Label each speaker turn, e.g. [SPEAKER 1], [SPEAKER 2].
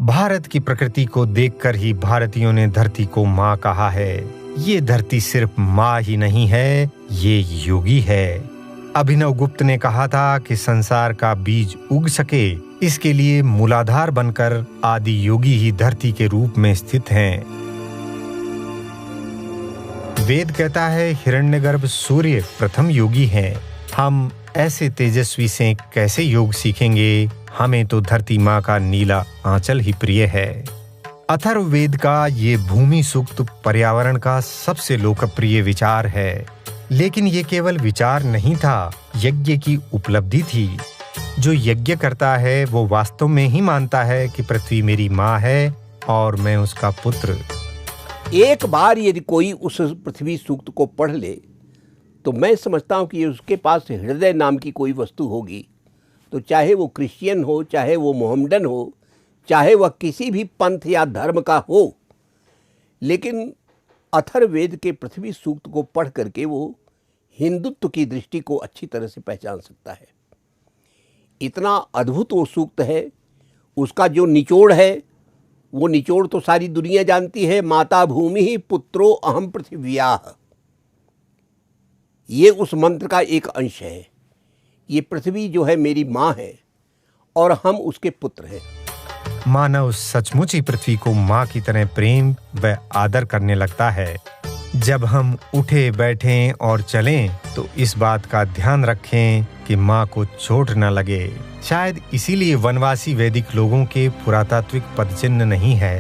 [SPEAKER 1] भारत की प्रकृति को देखकर ही भारतीयों ने धरती को माँ कहा है। ये धरती सिर्फ माँ ही नहीं है, ये योगी है। अभिनव गुप्त ने कहा था कि संसार का बीज उग सके, इसके लिए मूलाधार बनकर आदि योगी ही धरती के रूप में स्थित हैं। वेद कहता है हिरण्यगर्भ सूर्य प्रथम योगी हैं। हम ऐसे तेजस्वी से कैसे योग सीखेंगे? हमें तो धरती माँ का नीला आंचल ही प्रिय है। अथर्ववेद का ये भूमि सूक्त पर्यावरण का सबसे लोकप्रिय विचार है, लेकिन ये केवल विचार नहीं था, यज्ञ की उपलब्धि थी। जो यज्ञ करता है वो वास्तव में ही मानता है कि पृथ्वी मेरी माँ है और मैं उसका पुत्र।
[SPEAKER 2] एक बार यदि कोई उस पृथ्वी सूक्त को पढ़ ले तो मैं समझता हूँ कि उसके पास हृदय नाम की कोई वस्तु होगी। तो चाहे वो क्रिश्चियन हो, चाहे वो मोहम्मडन हो, चाहे वह किसी भी पंथ या धर्म का हो, लेकिन अथर्ववेद के पृथ्वी सूक्त को पढ़ करके वो हिंदुत्व की दृष्टि को अच्छी तरह से पहचान सकता है। इतना अद्भुत वो सूक्त है। उसका जो निचोड़ है वो निचोड़ तो सारी दुनिया जानती है। माता भूमि ही पुत्रो अहम पृथिव्याः, ये उस मंत्र का एक अंश है। ये पृथ्वी जो है मेरी माँ है और हम उसके पुत्र हैं।
[SPEAKER 1] मानव सचमुच ही पृथ्वी को माँ की तरह प्रेम व आदर करने लगता है। जब हम उठे बैठें और चलें तो इस बात का ध्यान रखें कि माँ को चोट न लगे। शायद इसीलिए वनवासी वैदिक लोगों के पुरातात्विक पदचिन्ह नहीं है।